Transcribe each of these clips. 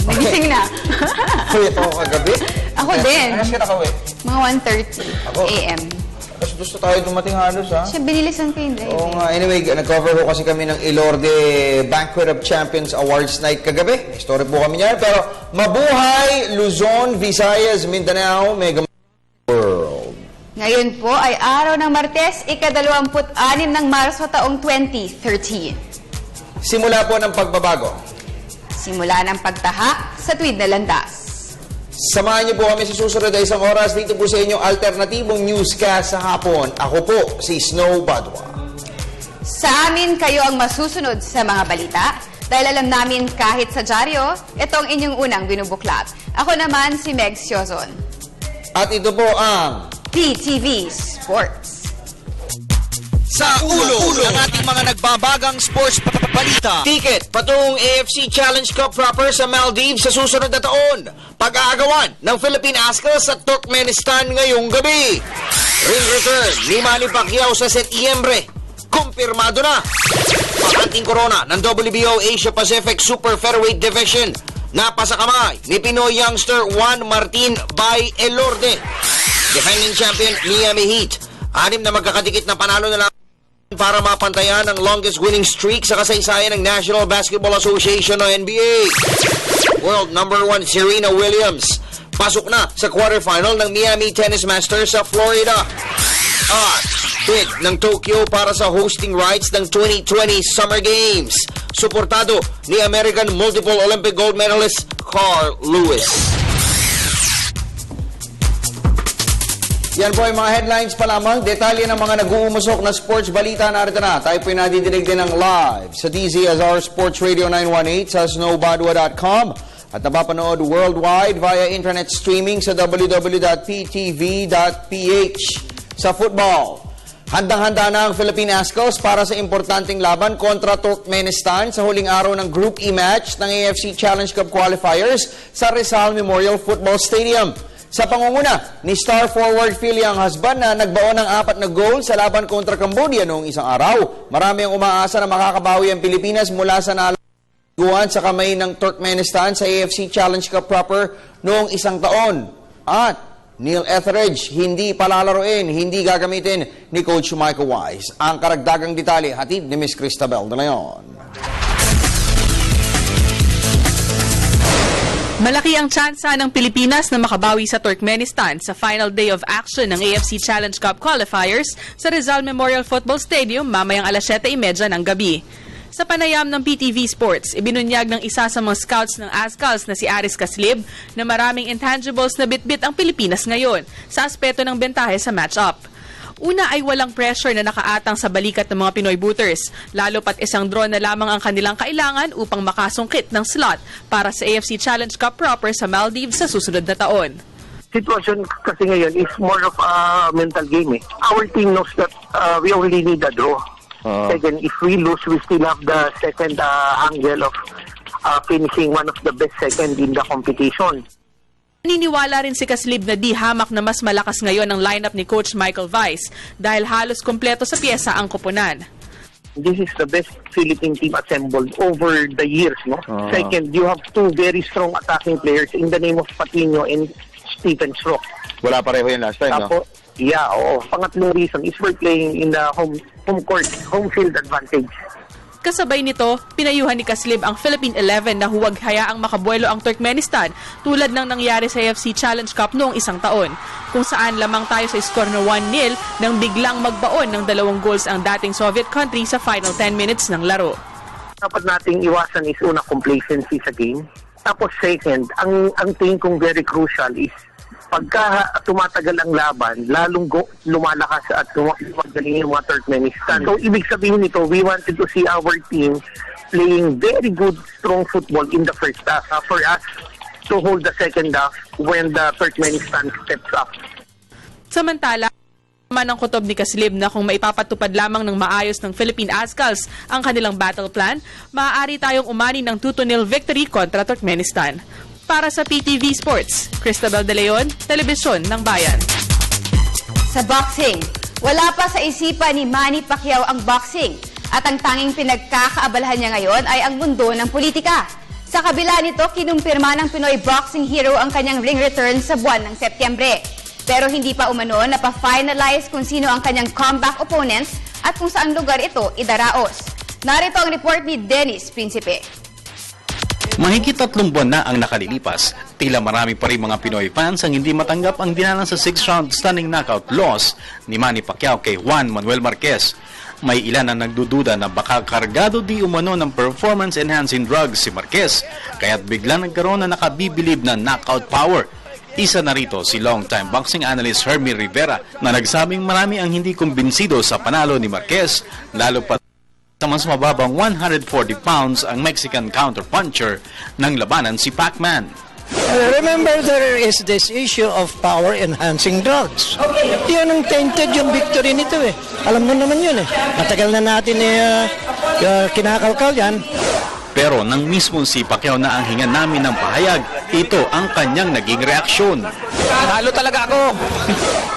Nagising na. Uwi ako kagabi. Ako din. Ano siya nakauwi? Mga 1:30 a.m. Mas gusto tayo dumating halos, ha? Siya, binilisan ko yung drive. Oo nga. Anyway, nag-cover ko kasi kami ng Ilorde Banquet of Champions Awards Night kagabi. May story po kami niyan. Pero mabuhay Luzon, Visayas, Mindanao, Mega World. Ngayon po ay araw ng Martes, ika-26 ng Marso taong 2013. Simula po ng pagbabago. Simula ng pagtaha sa tuwid na landas. Samahan niyo po kami sa susunod na isang oras dito po sa inyong alternatibong newscast sa hapon. Ako po, si Snow Badwa. Sa amin kayo ang masusunod sa mga balita dahil alam namin kahit sa dyaryo, ito ang inyong unang binubuklat. Ako naman si Meg Siozon. At ito po ang PTV Sports. Sa ulo ng ating mga nagbabagang sports balita. ticket patungong AFC Challenge Cup proper sa Maldives sa susunod na taon. Pag-aagawan ng Philippine Ascals sa Turkmenistan ngayong gabi. Ring return ni Manny Pacquiao sa Setyembre. Kumpirmado na. Pakanting corona ng WBO Asia Pacific Super Featherweight Division. Napasa kamay ni Pinoy youngster Juan Martin by Elorde. Defending champion Miami Heat. 6 na magkakadikit na panalo na lang para mapantayan ang longest winning streak sa kasaysayan ng National Basketball Association o NBA. World number 1 Serena Williams pasok na sa quarterfinal ng Miami Tennis Masters sa Florida. At bid ng Tokyo para sa hosting rights ng 2020 Summer Games. Suportado ni American multiple Olympic gold medalist Carl Lewis. Yan po ay mga headlines pa lamang. Detalye ng mga nag-uumusok na sports balita. Narito na. Tayo po nadidinig din ng live sa DZSR Sports Radio 918 sa snowbadwa.com at napapanood worldwide via internet streaming sa www.ptv.ph. Sa football, handang-handa na ang Philippine Ascals para sa importanteng laban kontra Turkmenistan sa huling araw ng Group E match ng AFC Challenge Cup qualifiers sa Rizal Memorial Football Stadium. Sa pangunguna ni star forward Philly ang husband na nagbaon ng 4 na goal sa laban kontra Cambodia noong isang araw. Marami ang umaasa na makakabawi ang Pilipinas mula sa nalaguan sa kamay ng Turkmenistan sa AFC Challenge Cup proper noong isang taon. At Neil Etheridge hindi palalaroin, hindi gagamitin ni Coach Michael Wise. Ang karagdagang detalye hatid ni Miss Cristabel de Leon. Malaki ang tsansa ng Pilipinas na makabawi sa Turkmenistan sa final day of action ng AFC Challenge Cup qualifiers sa Rizal Memorial Football Stadium mamayang 7:30 ng gabi. Sa panayam ng PTV Sports, ibinunyag ng isa sa mga scouts ng Ascals na si Aris Caslib na maraming intangibles na bitbit ang Pilipinas ngayon sa aspeto ng bentahe sa match-up. Una ay walang pressure na nakaatang sa balikat ng mga Pinoy booters, lalo pat isang draw na lamang ang kanilang kailangan upang makasungkit ng slot para sa AFC Challenge Cup proper sa Maldives sa susunod na taon. Situation kasi ngayon is more of a mental game. Our team knows that we only need a draw. Second, if we lose, we still have the second angle of finishing one of the best second in the competition. Naniniwala rin si Caslib na di hamak na mas malakas ngayon ang lineup ni Coach Michael Wise dahil halos kompleto sa pyesa ang koponan. This is the best Philippine team assembled over the years. No? Second, you have 2 very strong attacking players in the name of Patino and Stephen Stroke. Wala pareho yan last time, no? Yeah, oo. Pangatlong reason is we're playing in the home court, home field advantage. Kasabay nito, pinayuhan ni Caslib ang Philippine 11 na huwag hayaang makabuelo ang Turkmenistan tulad ng nangyari sa AFC Challenge Cup noong isang taon, kung saan lamang tayo sa score na 1-0 nang biglang magbaon ng 2 goals ang dating Soviet country sa final 10 minutes ng laro. Dapat nating iwasan is una, complacency sa game. Tapos second, ang tingin kong very crucial is pagka tumatagal ang laban, lalong lumalakas at lumagaling yung mga Turkmenistan. So, ibig sabihin nito, we wanted to see our team playing very good, strong football in the first half for us to hold the second half when the Turkmenistan steps up. Samantala, naman ang kutob ni Caslib na kung maipapatupad lamang ng maayos ng Philippine Ascals ang kanilang battle plan, maaari tayong umani ng 2-0 victory kontra Turkmenistan. Para sa PTV Sports, Cristabel de Leon, Telebisyon ng Bayan. Sa boxing, wala pa sa isipan ni Manny Pacquiao ang boxing at ang tanging pinagkakaabalahan niya ngayon ay ang mundo ng politika. Sa Sa kabila nito, kinumpirma ng Pinoy boxing hero ang kanyang ring return sa buwan ng Setyembre. Pero hindi pa umano napa-finalize kung sino ang kanyang comeback opponent at kung saang lugar ito idaraos. Narito ang report ni Dennis Principe. Mahigit 3 buwan na ang nakalilipas, tila marami pa rin mga Pinoy fans ang hindi matanggap ang dinanan sa 6-round stunning knockout loss ni Manny Pacquiao kay Juan Manuel Marquez. May ilan na nagdududa na baka kargado di umano ng performance-enhancing drugs si Marquez, kaya't bigla nagkaroon na nakabibilib na knockout power. Isa na rito si long-time boxing analyst Hermie Rivera na nagsabing marami ang hindi kumbinsido sa panalo ni Marquez, lalo pa sa mas mababang 140 pounds ang Mexican counterpuncher ng labanan si Pacman. Remember, there is this issue of power-enhancing drugs. Yan ang tainted yung victory nito eh. Alam mo naman yun eh. Matagal na natin kinakalkal yan. Pero nang mismo si Pacquiao na ang hingan namin ng pahayag, ito ang kanyang naging reaksyon. Talo talaga ako.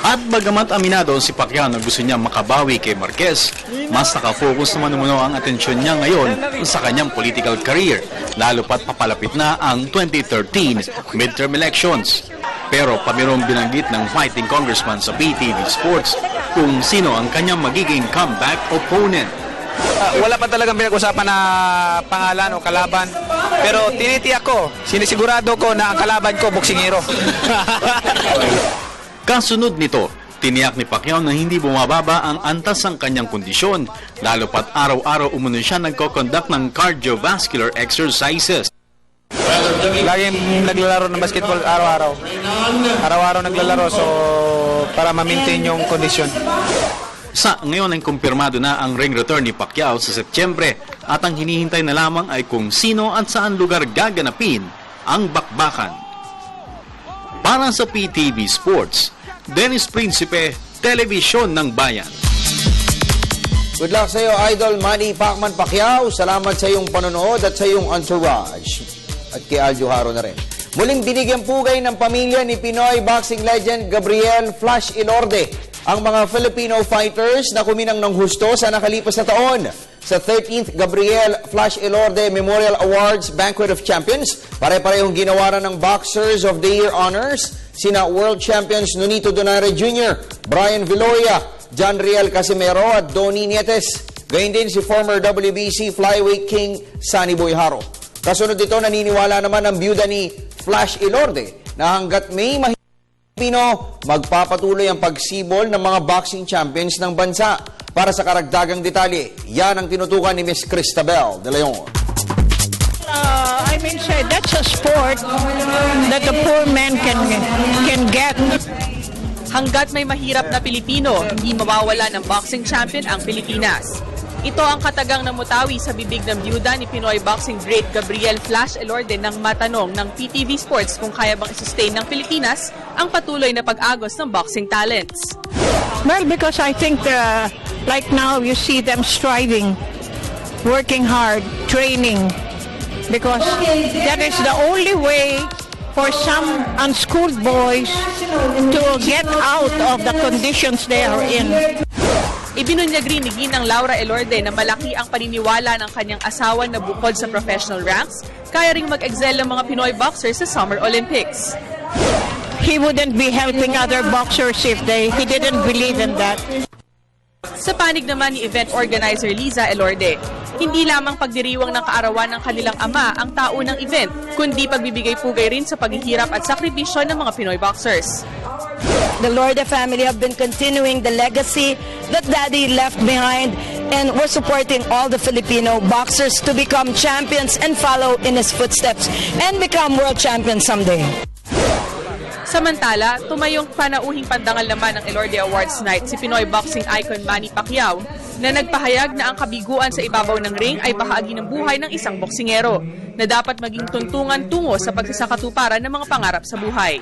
At bagamat aminado si Pacquiao na gusto niya makabawi kay Marquez, mas nakafocus naman umano ang atensyon niya ngayon sa kanyang political career, lalo pat papalapit na ang 2013 midterm elections. Pero pamirong binanggit ng fighting congressman sa PTV Sports kung sino ang kanyang magiging comeback opponent. Wala pa talagang pinag-usapan na pangalan o kalaban. Pero tinitiyak ko, sinisigurado ko na ang kalaban ko, boksingero. Kasunod nito, tiniyak ni Pacquiao na hindi bumababa ang antas ng kanyang kondisyon, lalo pat araw-araw umano siya nagko-conduct ng cardiovascular exercises. Laging naglalaro ng basketball araw-araw. Araw-araw naglalaro so para ma-maintain yung kondisyon. Sa ngayon ay kumpirmado na ang ring return ni Pacquiao sa Setyembre at ang hinihintay na lamang ay kung sino at saan lugar gaganapin ang bakbakan. Para sa PTV Sports, Dennis Principe, Telebisyon ng Bayan. Good luck sa iyo, Idol Manny Pacman Pacquiao. Salamat sa iyong panonood at sa iyong entourage. At kay Aljo Haro na rin. Muling binigyan pugay ng pamilya ni Pinoy boxing legend Gabriel Flash Ilorde ang mga Filipino fighters na kuminang ng husto sa nakalipas na taon sa 13th Gabriel Flash Ilorde Memorial Awards Banquet of Champions. Pare-parehong ginawaran ng Boxers of the Year honors sina World Champions Nonito Donaire Jr., Brian Viloria, John Riel Casimero at Donnie Nietes. Gayun din si former WBC Flyweight King Sunny Boy Haro. Kasunod dito, naniniwala naman ang byuda ni Flash Ilorde na hanggat may Pino, magpapatuloy ang pagsibol ng mga boxing champions ng bansa. Para sa karagdagang detalye, yan ang tinutukan ni Miss Cristabel De Leon. I mean, sir, that's a sport that the poor man can get. Hanggat may mahirap na Pilipino, hindi mawawala ng boxing champion ang Pilipinas. Ito ang katagang namutawi sa bibig ng byuda ni Pinoy boxing great Gabriel Flash Ilorde nang matanong ng PTV Sports kung kaya bang i-sustain ng Pilipinas ang patuloy na pag-agos ng boxing talents. Well, because I think like now you see them striving, working hard, training, because that is the only way for some unschooled boys to get out of the conditions they are in. Ibinunyag rin ni Ginang Laura Ilorde na malaki ang paniniwala ng kanyang asawa na bukod sa professional ranks, kaya ring mag-excel ang mga Pinoy boxers sa Summer Olympics. He wouldn't be helping other boxers if he didn't believe in that. Sa panig naman ni event organizer Liza Ilorde, hindi lamang pagdiriwang ng kaarawan ng kanilang ama ang tao ng event, kundi pagbibigay-pugay rin sa paghihirap at sakripisyo ng mga Pinoy boxers. The Ilorde family have been continuing the legacy that Daddy left behind, and we're supporting all the Filipino boxers to become champions and follow in his footsteps and become world champions someday. Samantala, tumayong panauhing pandangal naman ng Ilorde Awards Night si Pinoy boxing icon Manny Pacquiao na nagpahayag na ang kabiguan sa ibabaw ng ring ay bahagi ng buhay ng isang boksingero na dapat maging tuntungan tungo sa pagsasakatuparan ng mga pangarap sa buhay.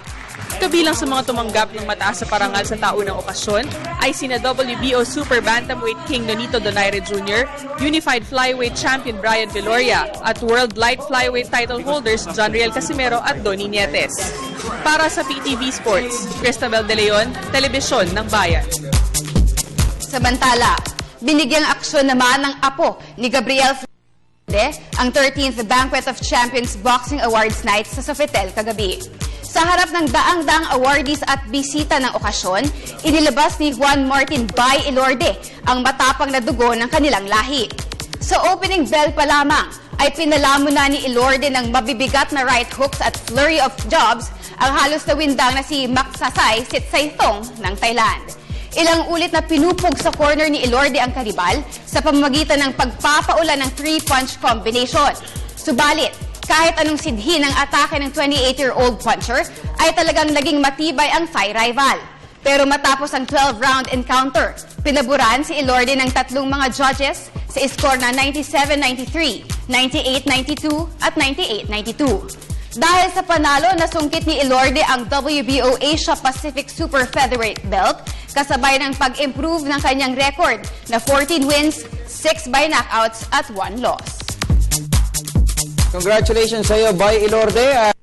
Kabilang sa mga tumanggap ng mataas sa parangal sa taunang okasyon ay sina WBO Super Bantamweight King Nonito Donaire Jr., Unified Flyweight Champion Brian Viloria at World Light Flyweight title holders John Riel Casimero at Donnie Nietes. Para sa PTV Sports, Cristabel De Leon, Telebisyon ng Bayan. Samantala, binigyang aksyon naman ng apo ni Gabriel ang 13th Banquet of Champions Boxing Awards Night sa Sofitel kagabi. Sa harap ng daang-daang awardees at bisita ng okasyon, inilabas ni Juan Martin Bay Ilorde ang matapang na dugo ng kanilang lahi. Sa opening bell pa lamang, ay pinalamo na ni Ilorde ng mabibigat na right hooks at flurry of jabs ang halos nawindang na si Maksasay Sitsaithong ng Thailand. Ilang ulit na pinupog sa corner ni Ilorde ang karibal sa pamamagitan ng pagpapaula ng 3-punch combination. Subalit, kahit anong sidhi ng atake ng 28-year-old puncher, ay talagang naging matibay ang Thai rival. Pero matapos ang 12-round encounter, pinaburan si Ilorde ng tatlong mga judges sa score na 97-93, 98-92 at 98-92. Dahil sa panalo, nasungkit ni Ilorde ang WBO Asia Pacific Super Featherweight belt, kasabay ng pag-improve ng kanyang record na 14 wins, 6 by knockouts at 1 loss. Congratulations sa iyo, Bay Ilorde, at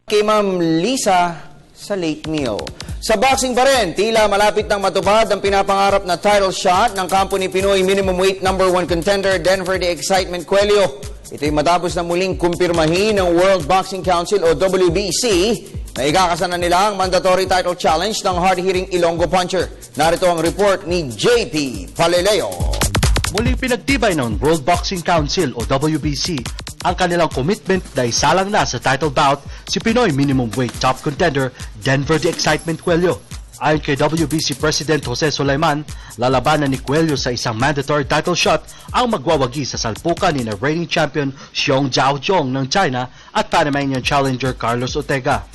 kay Ma'am Lisa sa late meal. Sa boxing pa rin, tila malapit nang matupad ang pinapangarap na title shot ng kampo ni Pinoy minimum weight number 1 contender Denver the Excitement Cuello. Ito'y matapos na muling kumpirmahin ng World Boxing Council o WBC na ikakasanan nila ang mandatory title challenge ng hard-hitting Ilonggo puncher. Narito ang report ni JP Palileo. Muling pinagtibay ng World Boxing Council o WBC ang kanilang commitment na isalang na sa title bout si Pinoy minimum weight top contender Denver the Excitement Cuello. Ayon kay WBC President Jose Sulaiman, lalabanan ni Cuello sa isang mandatory title shot ang magwawagi sa salpukan ni na reigning champion Xiong Zhaojong ng China at Panamanian challenger Carlos Ortega.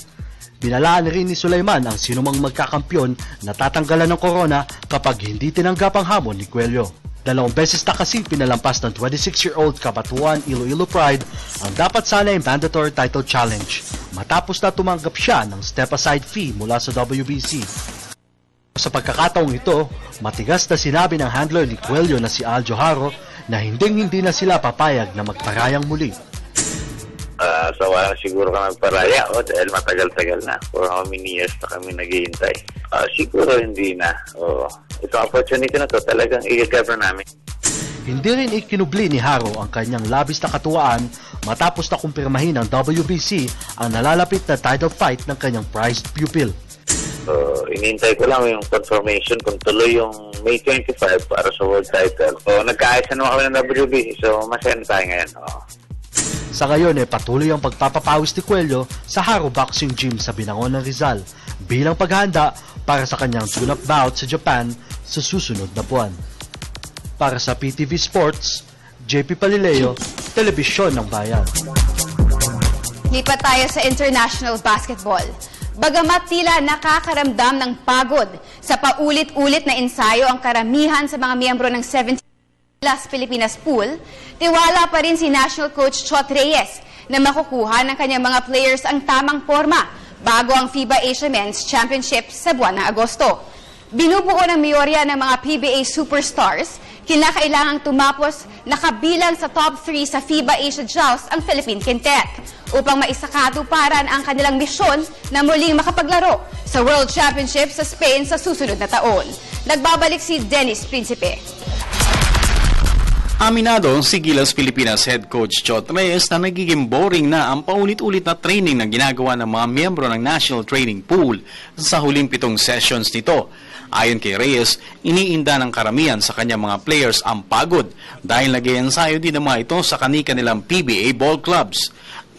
Binalaan rin ni Sulaiman ang sinumang magkakampyon na tatanggalan ng corona kapag hindi tinanggap ang hamon ni Cuello. 2 beses na kasing pinalampas ng 26-year-old Kabatuan Iloilo Pride ang dapat sana'y mandatory title challenge matapos na tumanggap siya ng step-aside fee mula sa WBC. Sa pagkakataong ito, matigas na sinabi ng handler ni Cuello na si Al Joharo na hindi na sila papayag na magparayang muli. So wala siguro ka magparaya dahil matagal-tagal na. For how many years na kami naghihintay. Siguro hindi na. Itong opportunity na to talagang i-cover namin. Hindi rin ikinubli ni Haro ang kanyang labis na katuwaan matapos na kumpirmahin ng WBC ang nalalapit na title fight ng kanyang prized pupil. Inintay ko lang yung confirmation kung tuloy yung May 25 para sa world title. Nagkaayos na naman kami ng WBC, so masaya na tayo ngayon. Sa ngayon patuloy ang pagpapapawis ni Cuello sa Haro Boxing Gym sa Binangon ng Rizal bilang paghahanda para sa kanyang tune-up bout sa Japan sa susunod na buwan. Para sa PTV Sports, JP Palileo, Telebisyon ng Bayan. Lipat tayo sa international basketball. Bagamat tila nakakaramdam ng pagod sa paulit-ulit na ensayo ang karamihan sa mga miyembro ng 17 Las Pilipinas pool, tiwala pa rin si National Coach Chot Reyes na makukuha ng kanyang mga players ang tamang forma bago ang FIBA Asia Men's Championship sa buwan ng Agosto. Binubuo ng mayorya ng mga PBA superstars, kinakailangang tumapos na kabilang sa top 3 sa FIBA Asia Joust ang Philippine Quintet upang maisakatuparan ang kanilang misyon na muling makapaglaro sa World Championship sa Spain sa susunod na taon. Nagbabalik si Dennis Principe. Aminado si Gilas Pilipinas head coach Chot Reyes na nagiging boring na ang paulit-ulit na training na ginagawa ng mga miyembro ng National Training Pool sa huling 7 sessions nito. Ayon kay Reyes, iniinda ng karamihan sa kanyang mga players ang pagod dahil nag-iensayo din ng mga ito sa kanilang PBA ball clubs.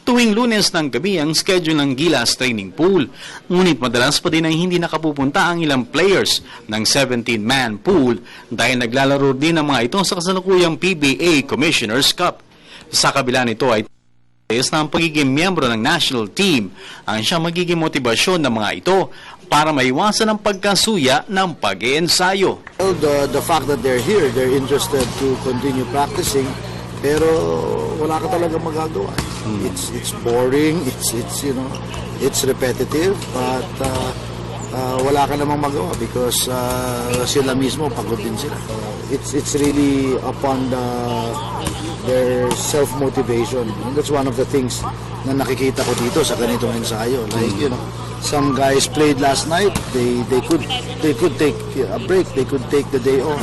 Tuwing Lunes ng gabi ang schedule ng Gilas Training Pool. Ngunit madalas pa din ay hindi nakapupunta ang ilang players ng 17-man pool dahil naglalaro din ang mga ito sa kasalukuyang PBA Commissioner's Cup. Sa kabila nito ay na ang pagiging miyembro ng national team ang siyang magiging motibasyon ng mga ito para maiwasan ang pagkasuya ng pag-iensayo. The fact that they're here, they're interested to continue practicing, pero wala ka talaga magagawa. It's boring, it's repetitive, but wala ka namang magawa because sila mismo pagod din sila. It's really upon their self-motivation. And that's one of the things na nakikita ko dito sa ganitong ensayo. Like, some guys played last night, they could take a break, they could take the day off.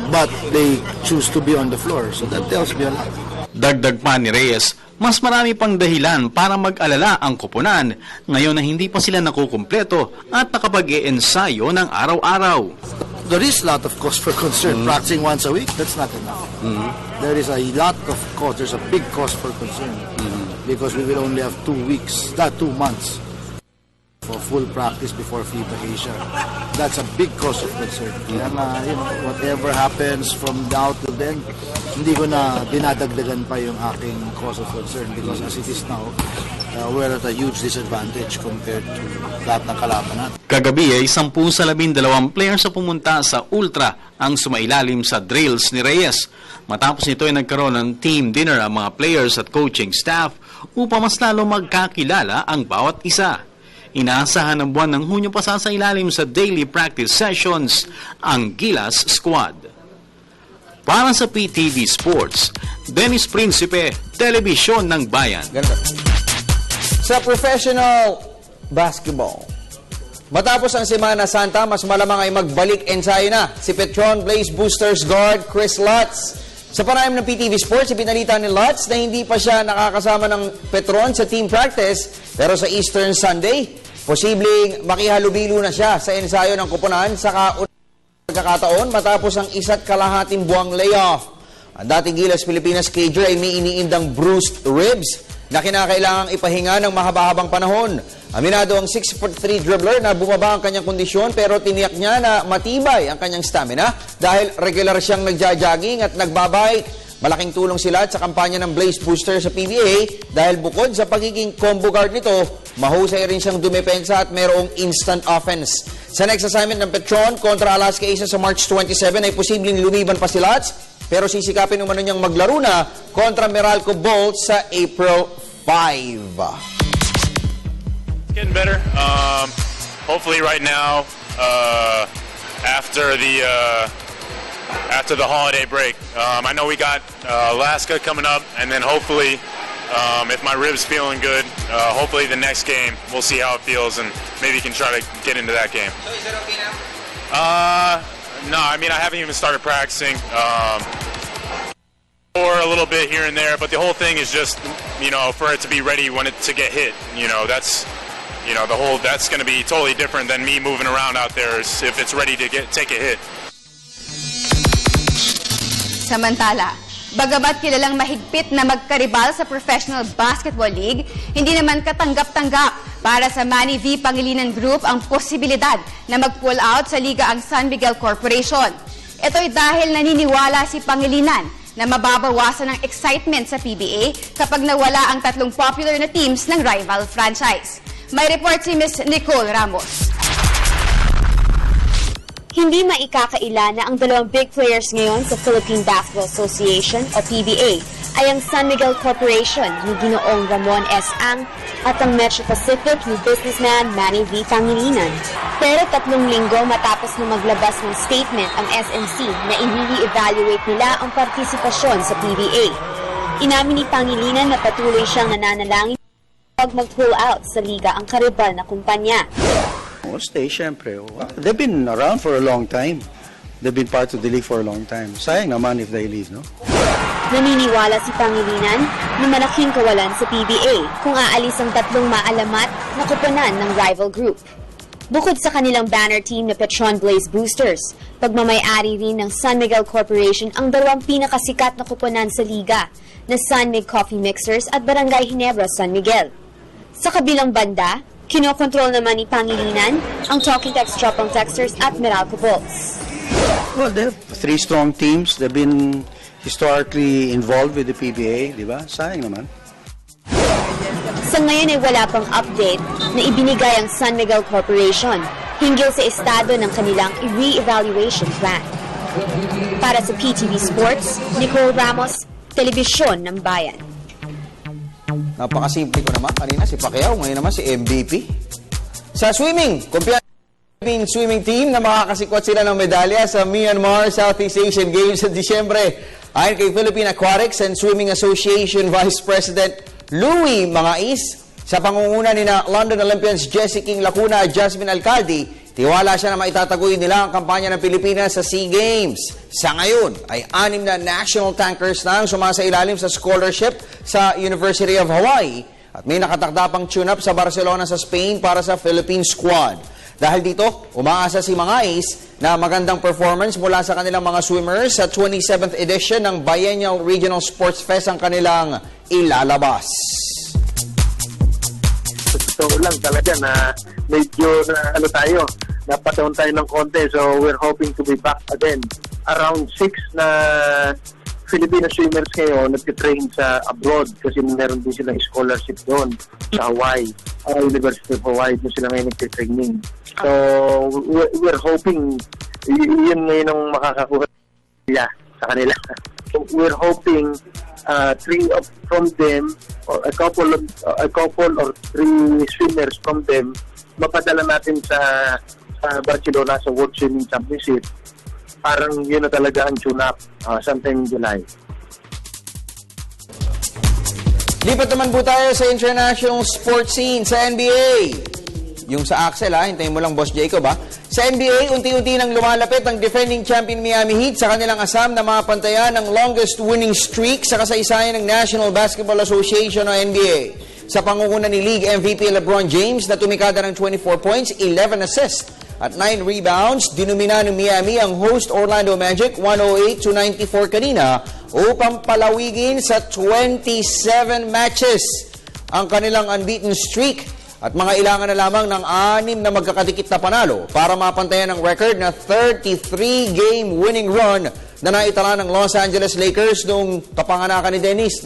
But they choose to be on the floor. So that tells me a lot. Dagdag pa ni Reyes, mas marami pang dahilan para mag-alala ang koponan ngayon na hindi pa sila nakukumpleto at nakapag-e-ensayo ng araw-araw. There is a lot of cause for concern. Practicing once a week, that's not enough. There is a lot of cause. There's a big cause for concern because we will only have 2 months for full practice before FIBA Asia. That's a big cause of concern. Kaya nga, whatever happens from now till then, hindi ko na dinadagdagan pa yung aking cause of concern because as it is now, we're at a huge disadvantage compared to lahat ng kalaban natin. Kagabi ay 10 sa 12 players sa pumunta sa Ultra ang sumailalim sa drills ni Reyes. Matapos nito ay nagkaroon ng team dinner ang mga players at coaching staff upang mas lalo magkakilala ang bawat isa. Inaasahan ng buwan ng Hunyo pa sa ilalim sa daily practice sessions ang Gilas Squad. Para sa PTV Sports, Dennis Principe, Telebisyon ng Bayan. Sa professional basketball, matapos ang Semana Santa, mas malamang ay magbalik ensayo na si Petron Blaze Boosters guard Chris Lutz. Sa panayam ng PTV Sports, ipinalita ni Lutz na hindi pa siya nakakasama ng Petron sa team practice, pero sa Eastern Sunday, posibleng makihalubilo na siya sa ensayo ng koponan sa pagkakataon matapos ang 1.5 buwang layoff. Ang dating Gilas Pilipinas cager ay may iniindang bruised ribs na kinakailangang ipahinga ng mahaba-habang panahon. Aminado ang 6'3" dribbler na bumaba ang kanyang kondisyon pero tiniyak niya na matibay ang kanyang stamina dahil regular siyang nagja-jogging at nagbabike. Malaking tulong sila sa kampanya ng Blaze Booster sa PBA dahil bukod sa pagiging combo guard nito, mahusay rin siyang dumepensa at mayroong instant offense. Sa next assignment ng Petron kontra Alaska Aces sa March 27 ay posibleng lumiban pa si Lutz, pero sisikapin umano niyang maglaro na kontra Meralco Bolts sa April 5. Getting better. Hopefully right now, after the holiday break. I know we got Alaska coming up, and then hopefully, if my rib's feeling good, hopefully the next game, we'll see how it feels, and maybe can try to get into that game. So is it okay now? No, I mean, I haven't even started practicing. Or a little bit here and there, but the whole thing is just, for it to be ready when to get hit. That's going to be totally different than me moving around out there if it's ready to take a hit. Samantala, bagamat kilalang mahigpit na magkaribal sa Professional Basketball League, hindi naman katanggap-tanggap para sa Manny V. Pangilinan Group ang posibilidad na mag-pull out sa liga ang San Miguel Corporation. Ito'y dahil naniniwala si Pangilinan na mababawasan ang excitement sa PBA kapag nawala ang 3 popular na teams ng rival franchise. May report si Ms. Nicole Ramos. Hindi maikakaila na ang 2 big players ngayon sa Philippine Basketball Association o PBA ay ang San Miguel Corporation ni Ginoong Ramon S. Ang at ang Metro Pacific ni businessman Manny V. Pangilinan. Pero 3 linggo matapos na maglabas ng statement ang SMC na i-re-evaluate nila ang partisipasyon sa PBA. Inamin ni Pangilinan na patuloy siyang nananalangin pag mag-pull out sa liga ang karibal na kumpanya. Stay, syempre. They've been around for a long time. They've been part of the league for a long time. Sayang naman if they leave, no? Naniniwala si Pangilinan na malaking kawalan sa PBA kung aalis ang 3 maalamat na koponan ng rival group. Bukod sa kanilang banner team na Petron Blaze Boosters, pagmamay-ari rin ng San Miguel Corporation ang 2 pinakasikat na koponan sa liga na San Mig Coffee Mixers at Barangay Ginebra San Miguel. Sa kabilang banda, kinokontrol naman ni Pangilinan ang Talking Text Tropang Texters at Meralco Bolts. Well, they have 3 strong teams. They've been historically involved with the PBA, di ba? Sayang naman. Sa ngayon ay wala pang update na ibinigay ang San Miguel Corporation hinggil sa estado ng kanilang re-evaluation plan. Para sa PTV Sports, Nicole Ramos, Telebisyon ng Bayan. Napakasimple ko naman. Kanina si Pacquiao, ngayon naman si MVP. Sa swimming, kumpiyan Philippine swimming team na makakasikwat sila ng medalya sa Myanmar Southeast Asian Games sa Disyembre. Ayon kay Philippine Aquatics and Swimming Association Vice President Louie Mangais, sa pangunguna ni na London Olympians Jessie King Lacuna at Jasmine Alcalde, Tiwala siya na maitataguyod nila ang kampanya ng Pilipinas sa SEA Games. Sa ngayon ay 6 na national tankers na ang sumasailalim sa scholarship sa University of Hawaii at may nakatakda pang tune-up sa Barcelona sa Spain para sa Philippine squad. Dahil dito, umaasa si mga Ace na magandang performance mula sa kanilang mga swimmers sa 27th edition ng Biennial Regional Sports Fest ang kanilang ilalabas. Totoo lang talaga na medyo napataon tayo ng konti. So we're hoping to be back again. Around 6 na Filipino swimmers ngayon nag-train sa abroad kasi meron din silang scholarship doon sa Hawaii. University of Hawaii, doon sila ngayon nag-training. So we're hoping yun ngayon ang makakakuha sa kanila. So we're hoping 3 from them or a couple or 3 swimmers from them mapadala natin sa Barcelona sa World Swimming Championship. Parang yun na talaga ang tune-up sometime in July. Lipat naman po tayo sa international sports scene sa NBA. Yung sa Axel hintayin mo lang Boss Jacob Sa NBA, unti-unti nang lumalapit ang defending champion Miami Heat sa kanilang asam na mapantayan ng longest winning streak sa kasaysayan ng National Basketball Association o NBA. Sa pangunguna ni League MVP LeBron James na tumikada ng 24 points, 11 assists at 9 rebounds, dinumina ng Miami ang host Orlando Magic 108-94 kanina upang palawigin sa 27 matches ang kanilang unbeaten streak at mga ilangan na lamang ng 6 na magkakadikit na panalo para mapantayan ang record na 33-game winning run na naitala ng Los Angeles Lakers noong kapanganakan ni Dennis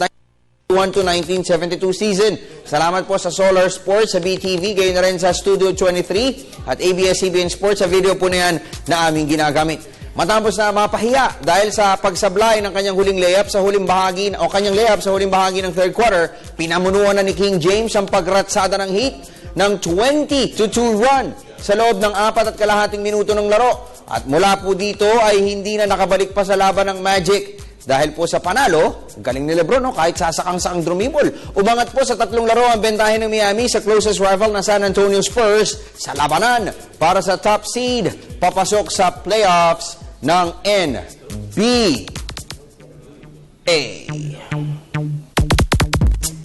1971 to 1972 season. Salamat po sa Solar Sports, sa BTV, gayon na rin sa Studio 23 at ABS-CBN Sports sa video po na yan na aming ginagamit. Matapos na mapahiya dahil sa pagsablay ng kanyang huling layup sa huling bahagi ng third quarter, pinamunuan na ni King James ang pagratsada ng Heat ng 20-2 run sa loob ng 4.5 minuto ng laro. At mula po dito ay hindi na nakabalik pa sa laban ng Magic. Dahil po sa panalo, galing ni LeBron, kahit sasakang-sakang drumibol. Umangat po sa 3 laro ang bentahe ng Miami sa closest rival na San Antonio Spurs sa labanan para sa top seed, papasok sa playoffs ng NBA.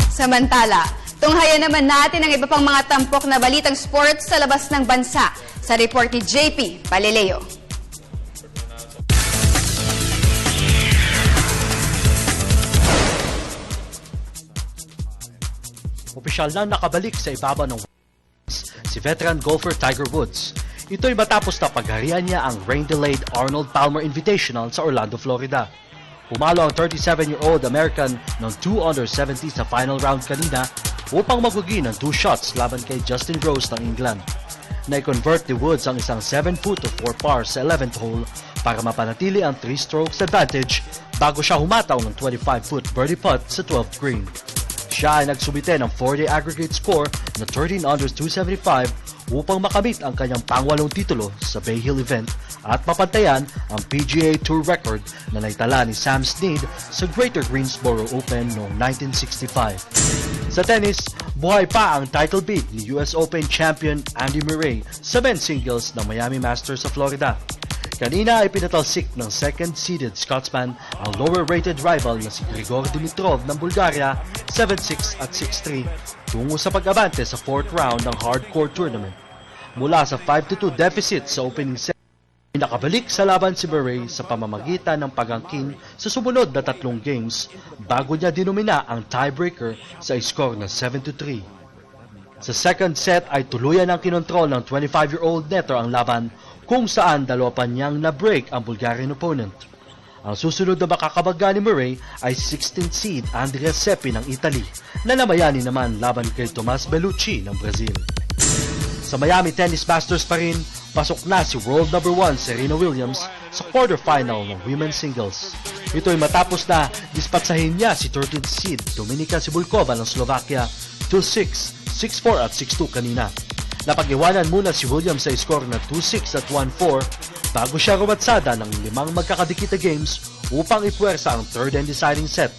Samantala, tunghayan naman natin ang iba pang mga tampok na balitang sports sa labas ng bansa sa report ni JP Palileo. Opisyal na nakabalik sa ibaba ng si veteran golfer Tiger Woods. Ito'y matapos na pagharian niya ang rain-delayed Arnold Palmer Invitational sa Orlando, Florida. Pumalo ang 37-year-old American ng 2 under 70 sa final round kanina upang magugi ng 2 shots laban kay Justin Rose ng England. Na-convert ni Woods ang isang 7-foot to 4 par sa 11th hole para mapanatili ang 3 strokes advantage bago siya humataw ng 25-foot birdie putt sa 12th green. Siya ay nagsumite ng 4-day aggregate score na 13 under 275 upang makamit ang kanyang pang-8 titulo sa Bay Hill event at mapantayan ang PGA Tour record na naitala ni Sam Snead sa Greater Greensboro Open noong 1965. Sa tennis, buhay pa ang title bid ni US Open champion Andy Murray sa men's singles ng Miami Masters sa Florida. Kanina ay pinatalsik ng second-seeded Scotsman ang lower-rated rival na si Grigor Dimitrov ng Bulgaria 7-6 at 6-3 tungo sa pag-abante sa 4th round ng hardcore tournament. Mula sa 5-2 deficit sa opening set, nakabalik sa laban si Murray sa pamamagitan ng pag-angkin sa sumunod na 3 games bago niya dinumina ang tiebreaker sa score na 7-3. Sa second set ay tuluyan ang kinontrol ng 25-year-old netter ang laban kung saan 2 pa niyang na-break ang Bulgarian opponent. Ang susunod na makakabaga ni Murray ay 16th seed Andrea Seppi ng Italy na namayani naman laban kay Tomas Bellucci ng Brazil. Sa Miami Tennis Masters pa rin, pasok na si world number 1 Serena Williams sa quarterfinal ng women's singles. Ito'y matapos na dispatsahin niya si 13th seed Dominika Cibulkova ng Slovakia 2-6, 6-4 at 6-2 kanina. Napag-iwanan muna si Williams sa score na 2-6 at 1-4 bago siya rumatsada ng 5 magkakadikit na games upang ipuwersa ang third and deciding set.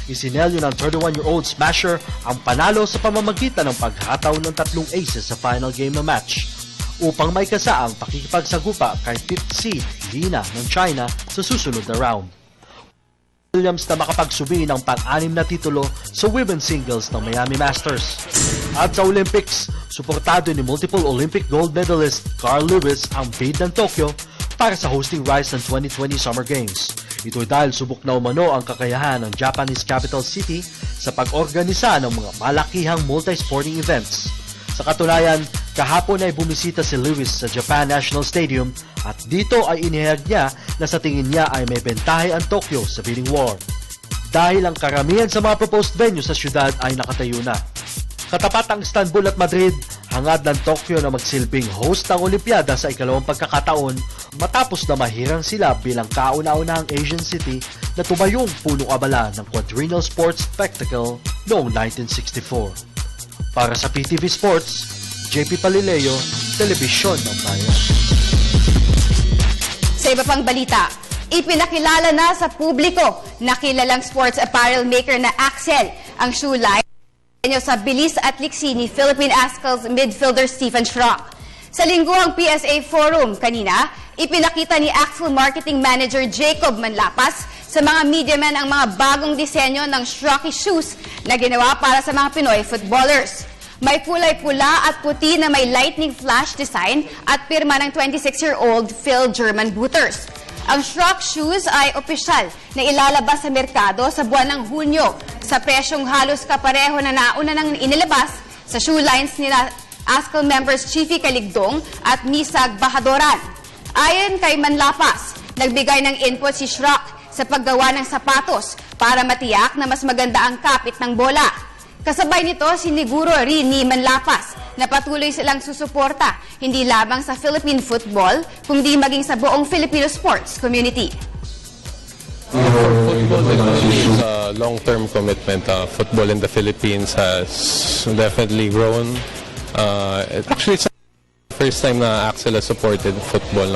Isinelyo ng 31-year-old smasher ang panalo sa pamamagitan ng paghataw ng 3 aces sa final game na match. upang maikasa ang pakikipagsagupa kay 5th seed Lina ng China sa susunod na round. Williams na makapagsubi ng pang-anim na titulo sa women's singles ng Miami Masters. At sa Olympics, suportado ni multiple Olympic gold medalist Carl Lewis ang bid ng Tokyo para sa hosting rights ng 2020 Summer Games. Ito dahil subok na umano ang kakayahan ng Japanese capital city sa pag-organisa ng mga malakihang multi-sporting events. Sa katunayan, kahapon ay bumisita si Lewis sa Japan National Stadium at dito ay inihayag niya na sa tingin niya ay may bentahe ang Tokyo sa bidding war. Dahil ang karamihan sa mga proposed venue sa syudad ay nakatayo na. Katapat ang Istanbul at Madrid, hangad ng Tokyo na magsilbing host ng Olimpiada sa ikalawang pagkakataon matapos na mahirang sila bilang kauna-unahang Asian city na tumayong punong-abala ng quadrennial sports spectacle noong 1964. Para sa PTV Sports, JP Palileo, Telebisyon ng Bayan. Sa iba pang balita, ipinakilala na sa publiko na kilalang sports apparel maker na Axel ang shoe line sa bilis at liksi ni Philippine Ascals midfielder Stephen Schrock. Sa lingguhang PSA Forum kanina, ipinakita ni Axel Marketing Manager Jacob Manlapas sa mga mediamen ang mga bagong disenyo ng Schrocky shoes na ginawa para sa mga Pinoy footballers. May kulay pula at puti na may lightning flash design at pirma ng 26-year-old Phil German Booters. Ang Schrock shoes ay opisyal na ilalabas sa merkado sa buwan ng Hunyo sa presyong halos kapareho na nauna nang inilabas sa shoe lines nila Ascal members Chiefy Caligdong at Misag Bahadoran. Ayon kay Manlapas, nagbigay ng input si Schrock sa paggawa ng sapatos para matiyak na mas maganda ang kapit ng bola. Kasabay nito, siniguro rin ni Manlapas na patuloy silang susuporta hindi lamang sa Philippine football, kundi maging sa buong Filipino sports community. Football is a long-term commitment. Football in the Philippines has definitely grown. Actually, it's the first time na Axel has supported football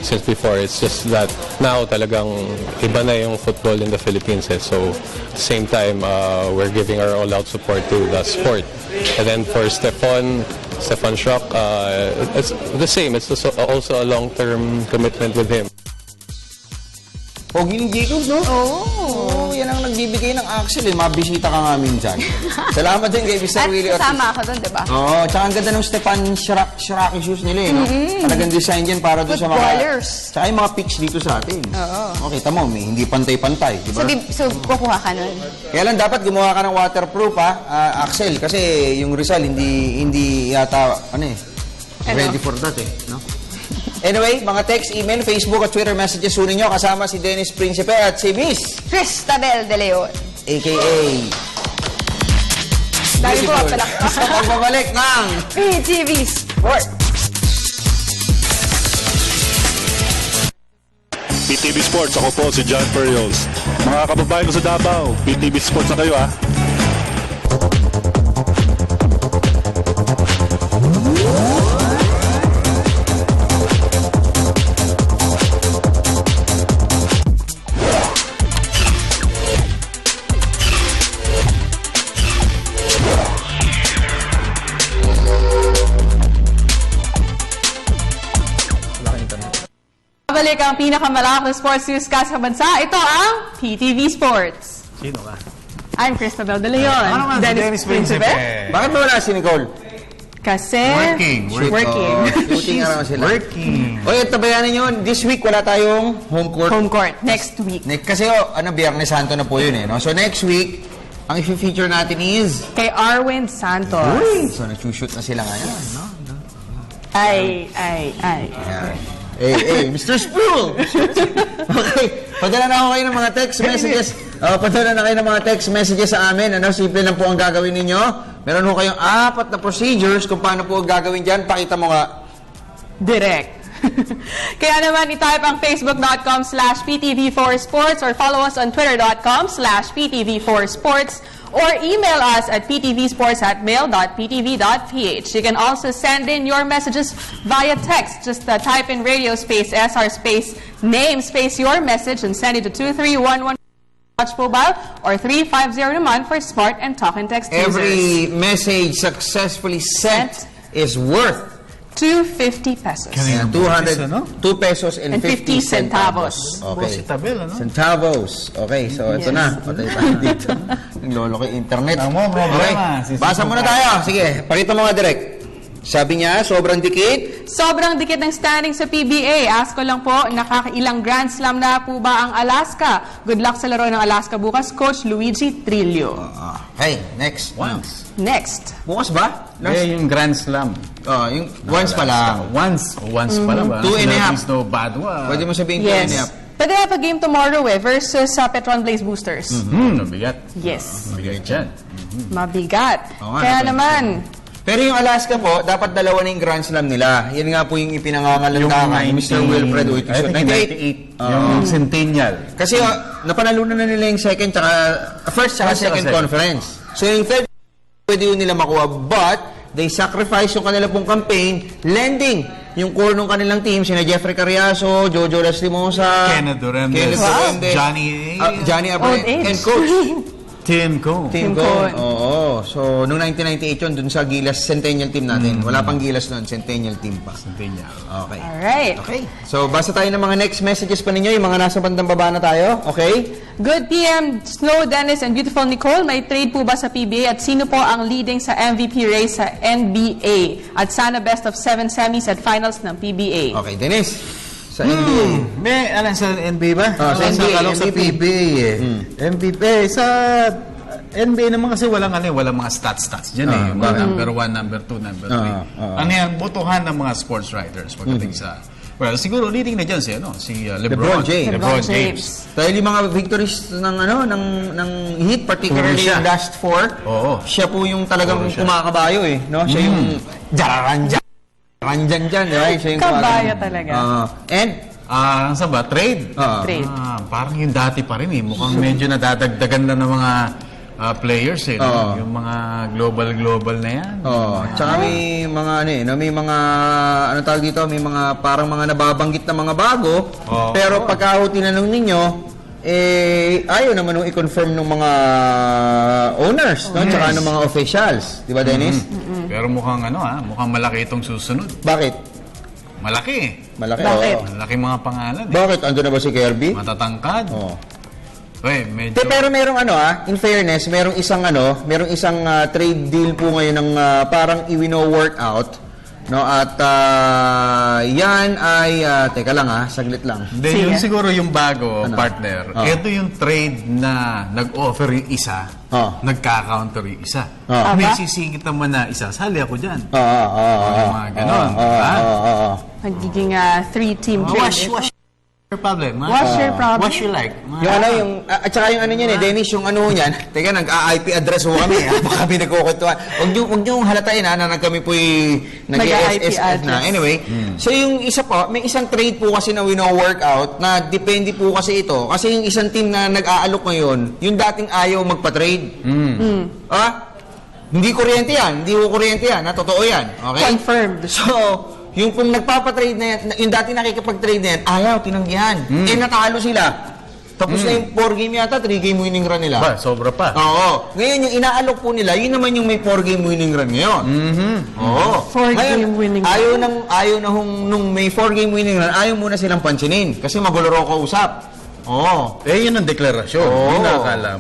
since before. It's just that now talagang iba na yung football in the Philippines. So at the same time, we're giving our all-out support to the sport. And then for Stefan Schrock, it's the same. It's also a long-term commitment with him. Pogi ni Jacob, no? Oo. Yan ang nagbibigay ng Axel, eh. Mabisita ka nga minsan. Salamat din kay Mr. Willie Ortiz. At kasama ako doon, diba? Oo. Tsaka ang ganda ng Stefan Schrocky shoes nila, eh, no? Talagang design yan para doon sa mga... Footballers. Tsaka yung mga pics dito sa atin. Oo. Okay, tamo, may hindi pantay-pantay, diba? So kukuha ka nun? Kaya lang dapat gumawa ka ng waterproof, Axel. Kasi yung Rizal, hindi yata, ready for that, eh, no? Anyway, mga text, email, Facebook at Twitter messages sunin nyo kasama si Dennis Principe at si Miss Cristabel De Leon, a.k.a. dahil po pala sa pagbabalik ng PTV Sport. PTV Sports, ako po si John Periols. Mga kababayan ko sa Davao, PTV Sports na kayo, ha? Balik ang pinakamalawak na sports newscast sa bansa. Ito ang PTV Sports. Sino ka? I'm Cristabel De Leon. Ano nga si Dennis Principe? Bakit mo wala si Nicole? Kasi... Working. Shooting naman sila. Working. O, ito bayanin nyo, this week wala tayong home court. Home court. Next week. Kasi, Biyernes Santo na po yun, eh. No? So, next week, ang i-feature natin is... Kay Arwin Santos. Uy! So, nag-shoot na sila ngayon, no? Ay. Hey, Mr. Sproul! Okay, padala na ako kayo ng mga text messages. Padala na kayo ng mga text messages sa amin. Simple lang po ang gagawin ninyo. Meron ho kayong 4 na procedures kung paano po gagawin dyan. Pakita mo nga. Direct. Kaya naman, i-type ang facebook.com/PTV4Sports or follow us on twitter.com/PTV4Sports or email us at ptvsports@mail.ptv.ph. You can also send in your messages via text. Just type in radio space SR space name space your message and send it to 2311 Touch Mobile or 350 naman for smart and talk and text users. Every message successfully sent is worth 250 pesos. Ayan, 2 pesos and 50 centavos. Okay. Centavos. Okay, so ito na. Patay tayo dito. Ang lolo ko internet. Okay. Basa muna tayo. Sige, pakita mo nga direct. Sabi niya, sobrang dikit. Sobrang dikit ng standing sa PBA. Ask ko lang po, nakakailang Grand Slam na po ba ang Alaska? Good luck sa laro ng Alaska bukas, Coach Luigi Trillo. Hey, next. Next. Bukas ba? Yung Grand Slam. Yung once pa lang. Once pa lang ba? 2.5. No bad one. Pwede mo sabihin Yes. 2.5. Pwede na pa-game tomorrow versus Petron Blaze Boosters. Mabigat. Yes. Mabigat yan. Mabigat. Oo nga, Kaya napansin. naman, Pero yung Alaska po, dapat dalawa na yung Grand Slam nila. Yan nga po yung ipinangangalandangan ni Mr. Wilfred Huitison. 98. Yung Centennial. Kasi napanalunan na nila yung second tsaka first tsaka second conference. So yung third pwede yun nila makuha, but they sacrifice yung kanila pong campaign, lending yung core ng kanilang team, sina Jeffrey Carriazo, Jojo Lastimosa, Kenneth Duremdes, Johnny Abreu, and Coach Tim Cone. Oo. So, noong 1998 yun, dun sa Gilas Centennial team natin. Wala pang Gilas noon, Centennial team pa. Centennial. Okay. alright. Okay. So, basa tayo ng mga next messages pa ninyo. Yung mga nasa bandang baba na tayo. Okay? Good PM, Snow Dennis and Beautiful Nicole. May trade po ba sa PBA at sino po ang leading sa MVP race sa NBA? At sana best of 7 semis at finals ng PBA. Okay, Dennis. Sa NBA. May, sa NBA ba? Sa NBA, sa PBA MVP. Sa NBA naman kasi walang mga stats dyan eh. Yung number 1, number 2, number 3. Ano yan, botohan ng mga sports writers pagdating sa... Well, siguro leading na dyan si LeBron James. Dahil yung mga victories ng Heat, particularly yung last 4, siya po yung talagang kumakabayo eh. No? Siya yung Ranjan dyan, right? Siya yung kabayo talaga. And? Ang saan ba? Trade? Trade. Parang yung dati pa rin eh. Mukhang medyo nadadagdagan na ng mga players eh. Yung mga global na yan. Tsaka may mga may mga tawag dito, may mga parang mga nababanggit na mga bago. Pero pagka tinanong ninyo, ayaw naman nung i-confirm ng mga owners, no? Tsaka ng mga officials. Di ba, Dennis? Pero mukhang mukhang malaki itong susunod. Bakit? Malaki. Bakit? Malaki mga pangalan eh. Bakit? Ando na ba si Kirby? Matatangkad. Medyo... Pero merong in fairness, merong isang trade deal po ngayon ng parang iwino workout. No, at yan ay teka lang saglit lang. Yun siguro yung bago, partner. Ito yung trade na nag-offer yung isa, nagka-counter yung isa. May sisingit naman na isa, sali ako dyan. Mga ganon. Magiging 3-team trade. Problem. What's your problem? What you like? At saka yung niyan Dennis, yung niyan, teka, nag-IP address mo kami, baka kami nagkukwentuhan. Huwag nyo halatain na kami po'y nag-SSF na. Anyway, so yung isa po, may isang trade po kasi na wino-workout na depende po kasi ito. Kasi yung isang team na nag-aalok ngayon, yung dating ayaw magpa-trade. Hindi kuryente yan. Hindi ko kuryente yan. Totoo yan. Okay? Confirmed. So, yung kung nagpapatrade na yan, yung dati nakikipag-trade na yan, ayaw, tinanggihan. Natalo sila. Tapos na yung 4-game yata, 3-game winning run nila. Sobra pa. Oo. Ngayon, yung inaalok po nila, yun naman yung may 4-game winning run ngayon. Oo. 4-game winning run. Ayaw na nung may 4-game winning run, ayaw muna silang pansinin. Kasi magularo ko usap. Oo. Yun ang deklarasyon. Hindi nakakala mo.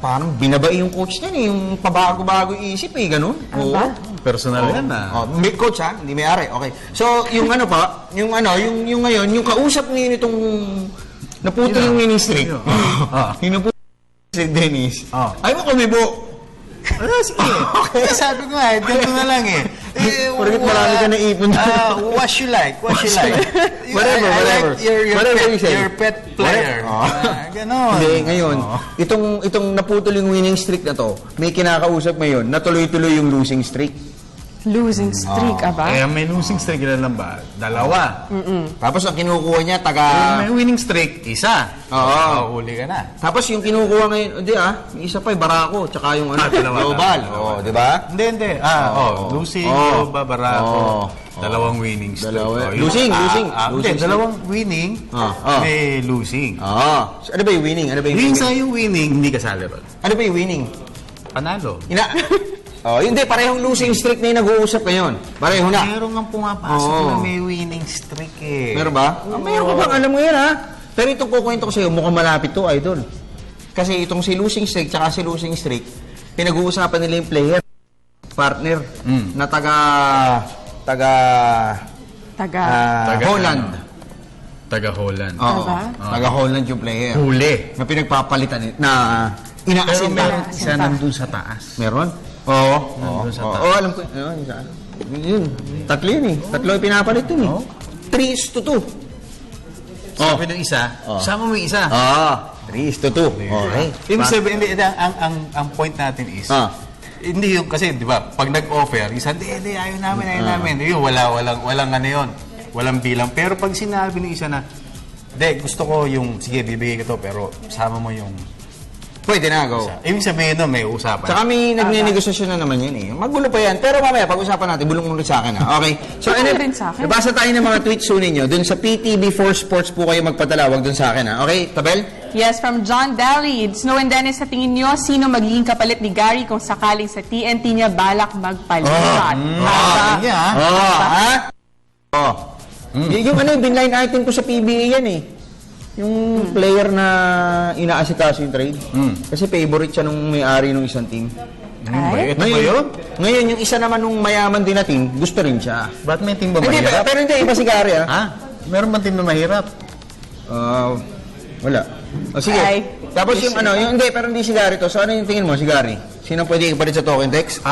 Parang binabai yung coach niyan eh. Yung pabago-bago isip eh, ganun. Oo. Personal yan may coach hindi may ari. Okay. So, yung yung ngayon, yung kausap ngayon itong naputol yung winning streak. Yung naputol yung streak, Dennis. Ayaw mo kami, Bo. Sige. Okay. Sabi ko ganito na lang eh. Porkit marami ka na ipon. What you like? Whatever. Your pet player. Ganon. Hindi, ngayon, itong naputol yung winning streak na to, may kinakausap ngayon, natuloy-tuloy yung losing streak. Losing streak, aba? May losing streak ilan lang ba? 2. Tapos ang kinukuha niya, may winning streak, 1. Huli ka na. Tapos yung kinukuha ngayon, may isa pa, Barako, tsaka yung global. Di ba? Hindi. Losing, global, Barako. 2 winning streak. Losing. 2 winning, may losing. Ano ba yung winning? Minsan yung winning, hindi kasali ron. Ano ba yung winning? Panalo. Oh, hindi, parehong losing streak na yung nag-uusap ngayon. Pareho na. Meron nga pumapasok na may winning streak eh. Meron ba? Meron ka bang alam mo yan, ha? Pero itong kukwento ko sa'yo, mukhang malapit to, idol. Kasi itong si losing streak tsaka si losing streak, pinag-uusapan nila yung player, partner, na taga Holland. Taga Holland. Oo. Taga Holland yung player. Huli. Na pinagpapalitan na Pero inaasinta. meron isa nandun sa taas. Meron? Oo. Nandun sa taas. Oo, alam ko. Yun. Tatlo yun eh. Tatlo yung pinapalit yun eh. 3:2. Sabi ng isa, sama mo yung isa. 3:2. Okay. Ibig sabihin, ang point natin is, hindi yung, kasi, di ba, pag nag-offer, isa, hindi, ayaw namin. Yun, walang ano yun. Walang bilang. Pero pag sinabi ng isa na, gusto ko yung, sige, bibigay ko to, pero sama mo yung pwede na, go. Ibig sabihin no, may usapan. Tsaka may nagne-negosasyon na naman yun eh. Magulo pa yan. Pero mamaya, pag-usapan natin, bulong mo rin sa akin ha. Okay? So, nabasa tayo ng mga tweets soon ninyo. Dun sa PTV4 Sports po kayo magpadala. Huwag dun sa akin ha. Okay, Tabel? Yes, from John Daly. Snow and Dennis, sa tingin nyo, sino magiging kapalit ni Gary kung sakaling sa TNT niya balak magpalipat? Yung binline item ko sa PBA yan eh. Yung player na inaasikaso yung trade. Kasi favorite siya nung may-ari ng isang team. Ito ba yun? Ngayon, yung isa naman nung mayaman din na team, gusto rin siya. Ba't may team ba mahirap? Pero hindi, iba si Gary Meron ba team na mahirap? Wala. Sige. Tapos yung hindi, pero hindi si Gary to. So ano yung tingin mo, si Gary? Sino pwede ipalit sa token text?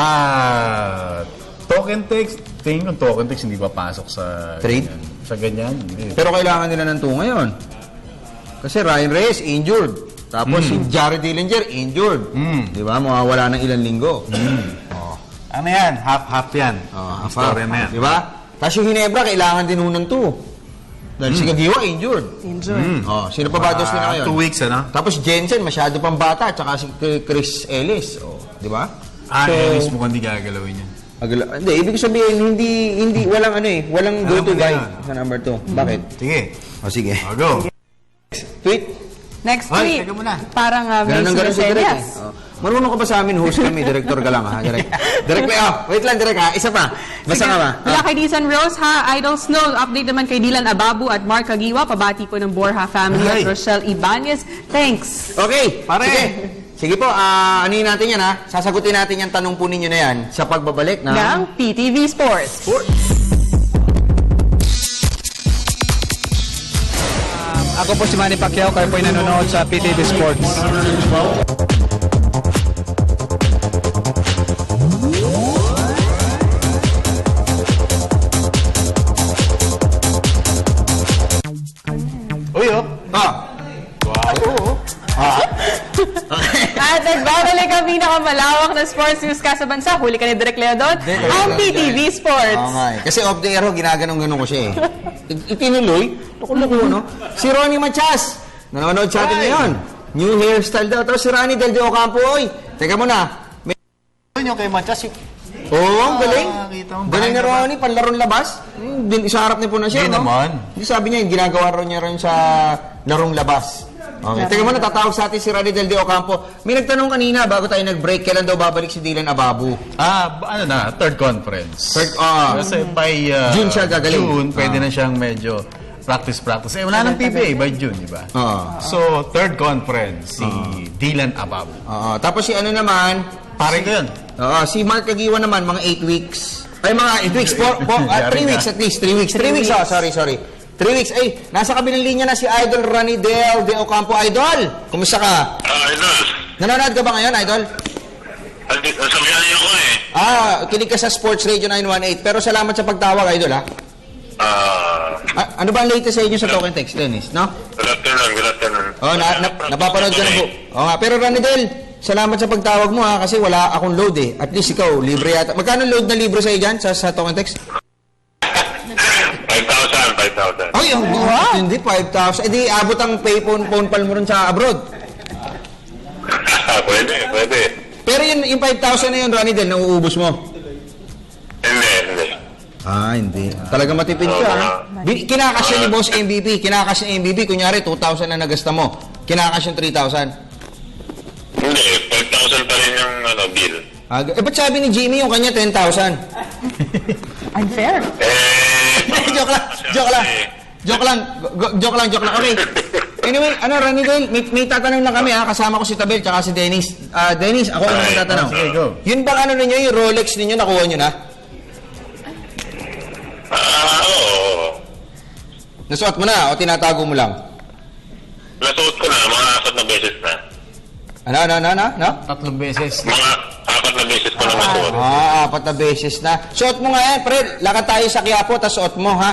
Token text, tingin ko token text hindi pa pasok sa trade? Sa ganyan. Hindi. Pero kailangan nila ng 2 ngayon. Kasi Ryan Reyes, injured. Tapos si Jared Dillinger, injured. Di ba? Mawawala ng ilang linggo. Ano yan? Half-half yan. Half-half. Di ba? Tapos yung Hinebra, kailangan din ng 2. Dahil si Gagiwa, injured. Sino pa ba dos nila ngayon? 2 weeks, ano? Tapos Jensen, masyado pang bata. Tsaka si Chris Ellis. Di ba? Ellis mukhang hindi gagalawin yan. Hindi, ibig sabihin, hindi, walang walang go-to guy sa number 2. Bakit? Sige. Sige. Go. Tweet. Next tweet. Parang may sinesenyas. Marunong ka ba sa amin, host kami, director ka lang ha? Direct, wait lang, direct ha? Isa pa. Basta ka ba? Wala kay Disan Rose ha, Idol Snow. Update naman kay Dylan Ababu at Mark Kagiwa. Pabati po ng Borja family at Rochelle Ibanez. Thanks. Okay, pare. Sige po, anuhin natin yan ha. Sasagutin natin yung tanong po ninyo na yan sa pagbabalik ng PTV Sports. Ako po si Manny Pacquiao, kayo po ay nanonood sa PTV Sports. Uy, At nagbabalik ang pinakamalawak na sports news ka sa bansa. Huli ka ni Direk Leodon, ang PTV Sports. Kasi off the air, ginaganong-ganong ko siya eh. Itinuloy, loko-loko, no? Si Ronnie Machas, nanonood sa atin ngayon. New hairstyle daw. Tapos si Rani Del de Ocampo, oy. Teka muna. Yung kay Machas, ang galing. Galing na Ronnie, panlaron labas. Sa harap niya po na siya, no? Hindi sabi niya, ginagawa rin niya rin sa larong labas. Okay. Teka muna, tatawag sa atin si Rani Del de Ocampo. May nagtanong kanina, bago tayo nag-break, kailan daw babalik si Dylan Ababu? Third conference. Kasi by June siya gagaling. June, pwede na siyang medyo practice. Wala nang PBA by June, di ba? So, third conference, si Dylan Ababu. Tapos si ano naman, pare ko yun. Si Mark Kagiwa naman, mga 8 weeks. Ay, mga 8 weeks. 3 weeks at least. 3 weeks. 3 weeks, sorry. 3 weeks. Ay, nasa kabilang linya na si Idol Rani Del de Ocampo. Idol, kumusta ka? Idol. Nanonood ka ba ngayon, Idol? Sa biyahe ako eh. Kinig ka sa Sports Radio 918. Pero salamat sa pagtawag, Idol, ha? Ano ba ang latest sa inyo sa token text, Dennis, no? Good afternoon. Napapanood ka na po. Pero Rani Del, salamat sa pagtawag mo, ha? Kasi wala akong load eh. At least ikaw, libre yata. Magkano load na libre sa'yo dyan sa token text? 5,000. Ay, hindi, 5,000. Di abot ang phone pal mo rin sa abroad. Pwede. Pero yung 5,000 na yun, Ronnie Del, nauubos mo? Hindi. Hindi. Talaga matipid ka, ha? Kinakasya ni Boss MVP. Kinakasya ni MVP. Kunyari, 2,000 na nagasta mo. Kinakasya yung 3,000. Hindi, 5,000 pa rin yung bill. Ba't sabi ni Jimmy yung kanya 10,000? Unfair. Joke lang. Okay. Anyway, Ranidel, may tatanong lang kami kasama ko si Tabel tsaka si Dennis. Dennis, ako yung magtatanong. Sige, go. Yun bang ninyo, yung Rolex ninyo, nakuha nyo na? Oo. Nasuot mo na o tinatago mo lang? Nasuot ko na, mga 4 na beses na. Ano? 3 beses. Mga 4 na beses ko na nasuot. 4 na beses na. Suot mo nga yan, pre. Lakad tayo sa Quiapo, tas suot mo, ha?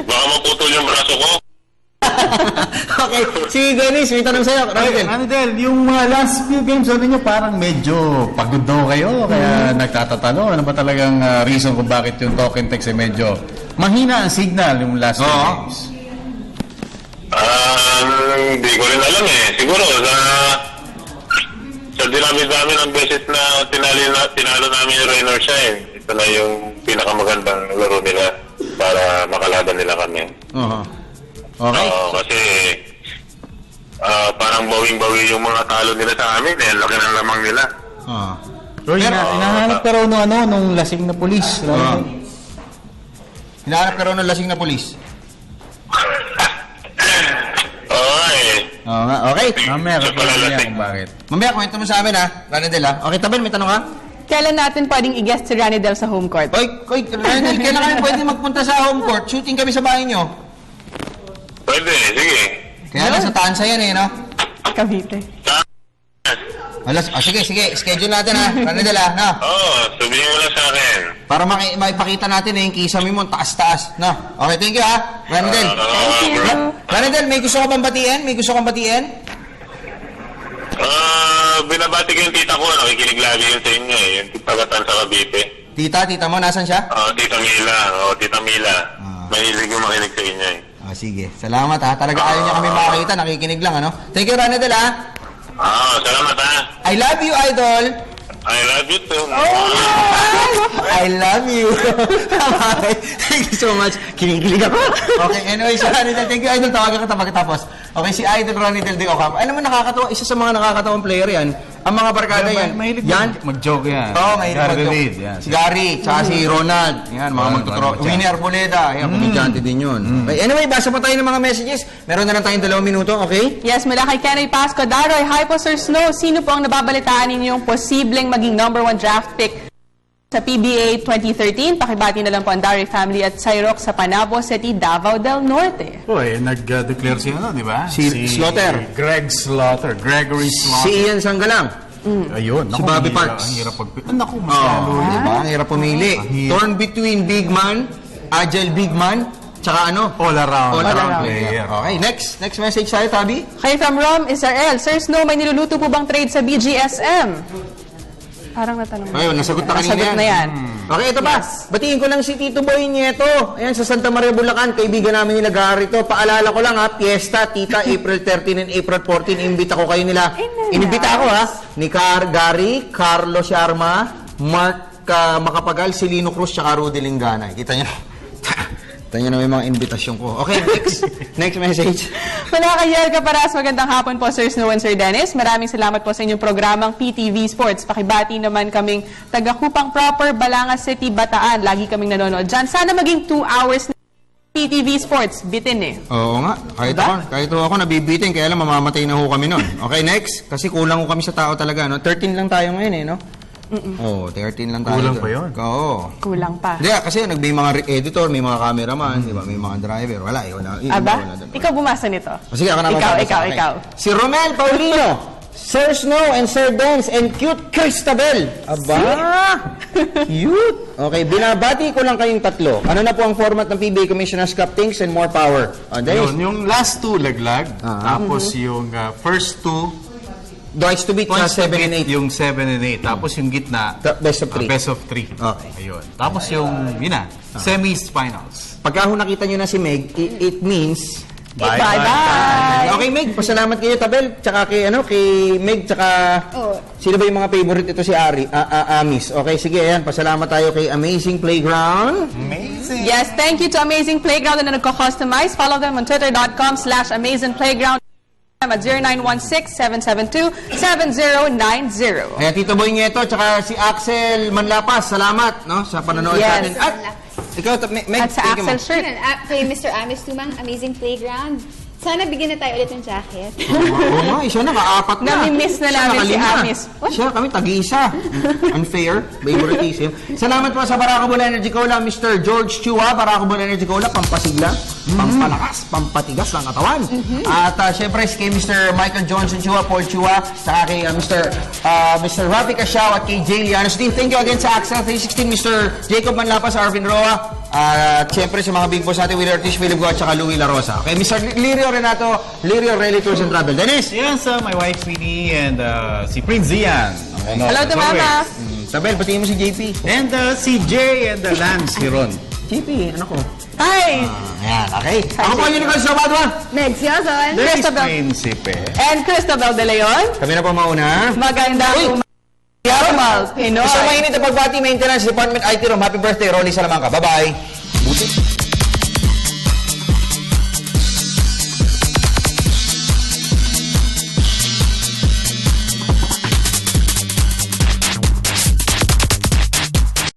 Baka maputol yung braso ko. Okay. Si Dennis, may tanong sa'yo. Ranidel, yung last few games ninyo parang medyo pagod daw kayo, kaya nagtatatalo. Ano ba talagang reason kung bakit yung talk and text medyo mahina ang signal yung last few games? Hindi ko rin alam eh. Siguro sa dinami-dami ng beses na tinalo namin yung Rainer Shine. Ito na yung pinakamagandang laro nila para makalaban nila kami. Okay. Kasi parang bawing-bawi yung mga talo nila sa amin eh. Laki ng lamang nila. Pero hinahanap ka raw nung lasing na pulis. Hinahanap ka raw ng lasing na pulis. Oo nga, okay. Mamaya kung bakit. Mamaya, kwento mo sa amin Ranidel Okay, Tabel, may tanong ka? Kailan natin pwedeng i-guest si Ranidel sa home court? Ranidel, kailan kami pwede magpunta sa home court? Shooting kami sa bahay nyo. Pwede, sige. Kaya nasa Tansa yan no? Cavite. Sige. Schedule natin Ranidel sabihin mo lang sa akin. Para maipakita natin yung kisame mo, taas-taas. Okay, thank you Ranidel. Thank you. Ranidel, may gusto ka bang batiin? Binabati ko yung tita ko. Nakikinig lagi yun sa inyo eh. Yung pagatan sa Cavite. Tita mo, nasan siya? Tita Mila. Mahilig yung makinig sa inyo eh. Sige. Salamat Talaga ayaw niya kami makakita. Nakikinig lang Thank you Ranidel Salamat I love you, idol. I love you too. I love you. Thank you so much. Kinikilig ako. Okay, anyway, si Ranidel. Thank you, idol. Tawagan ka pagkatapos. Okay, si Idol Ranidel de Ocampo. Alam mo, nakakatawa. Isa sa mga nakakatawang player yan. Ang mga barkada yan. Mahilig mag-joke yan. Mahilig mag-joke. Si Gary, tsaka si Ronald. Yan, mga magtuturo. Winnie Arboleda. Yan, komedyante din yun. Okay, anyway, basa pa tayo ng mga messages. Meron na lang tayong 2 minuto, okay? Yes, mula kay Kenny Pasco. Daroy, hi po Sir Snow. Sino po ang nababalitaan ninyong posibleng maging #1 draft pick sa PBA 2013? Pakibati na lang po ang Daroy family at Cyroc sa Panabo City, Davao del Norte. Nag-declare siya di ba? Si Slaughter. Gregory Slaughter. Si Ian Sanggalang. Ayun. Si Bobby Parks. Ang hirap Naku, masyado. Diba? Ang hirap pumili. Torn between big man, agile big man, tsaka all around player. Okay, next message tayo, Tabi. Kay from Rom, Israel. Sir Snow, may niluluto po bang trade sa BGSM? Parang natanong mo. Ayun, nasagot na kanina Nasagot na yan. Okay, ito pa. Batiin ko lang si Tito Boy Nieto. Ayan, sa Santa Maria, Bulacan. Kaibigan namin nila Gary to. Paalala ko lang Fiesta, Tita, April 13 and April 14. Imbita ko kayo nila. Inimbita ako Ni Gary, Carlos Sharma, Mark Makapagal, Silino Cruz, tsaka Rudy Lingana. Kita nyo na may mga invitasyon ko. Okay, next message. Mula kay Yel Caparas, magandang hapon po Sir Snow and Sir Dennis. Maraming salamat po sa inyong programang PTV Sports. Pakibati naman kaming taga-Kupang Proper, Balanga City, Bataan. Lagi kaming nanonood dyan. Sana maging 2 hours na PTV Sports. Bitin Oo nga. Kahit ako nabibitin, kaya lang mamamatay na ho kami nun. Okay, next. Kasi kulang ho kami sa tao talaga. 13 lang tayo ngayon 13 lang tayo. Kulang pa yun? Oo. Kulang pa. Hindi, kasi may mga editor, may mga cameraman, di ba? May mga driver. Wala. Ikaw bumasa nito. Sige, ako na Ikaw. Si Romel Paulino, Sir Snow and Sir Dance and cute Cristabel. Cute. Okay, binabati ko lang kayong 3. Ano na po ang format ng PBA Commissioner's Cup? Thanks and more power. Yung last 2 laglag, tapos yung first 2 Twice to beat, 7 and 8. Yung 7 and 8. Tapos yung gitna, best of 3. Best of 3. Okay. Ayun. Tapos yung, semis-finals. Pagka nakita nyo na si Meg, it means bye-bye. Okay, Meg, pasalamat kayo, Tabel. Tsaka kay Meg, tsaka sino ba yung mga favorite ito si Amis? Okay, sige, ayan. Pasalamat tayo kay Amazing Playground. Amazing. Yes, thank you to Amazing Playground na nagko-customize. Follow them on twitter.com/amazingplayground. at 0916-772-7090. Kaya Tito Boy Nieto, tsaka si Axel Manlapas, salamat no, sa panonood sa atin. At ikaw, Meg, At sa thank you, Axel ma'am. shirt. Kay Mr. Amis Tumang, Amazing Playground. Sana bigyan na tayo ulit ng jacket. Oo nga, siya na, kaapat na. Nami-miss na Siya namin si nakalima. Amis. Siya, kami, tag-isa. Unfair, favoritism. Salamat po sa Barako Bull Energy Cola, Mr. George Chua. Barako Bull Energy Cola, pampasigla, pampalakas, pampatigas ng katawan. At syempre, kay Mr. Michael Johnson Chua, Paul Chua, saka kay Mr. Rafi Casiao at kay Jay Lianos. Thank you again sa Axel 316, Mr. Jacob Manlapas, Arvin Roa. At syempre sa mga big boss natin, Willie Ortiz, Philip Go, at saka Louie La Rosa. Okay, Mr. Lirio Renato, Lirio Rally Tours and Travel. Dennis! Yes, my wife Winnie and si Prince Zian. Hello to Mama! Sabel, patingin mo si JP. And si Jay and Lance Hiron. JP, ano ko? Hi! Ayan, okay. Ako po yung Nicholas Sabadwa. Meg Siozon. Dennis Principe. And Cristobal De Leon. Kami na po mauna. Magandang Yarmal Pinoy. Isang mainit na pagbati, maintenance, department IT room. Happy birthday, Rolly Salamanca. Bye-bye.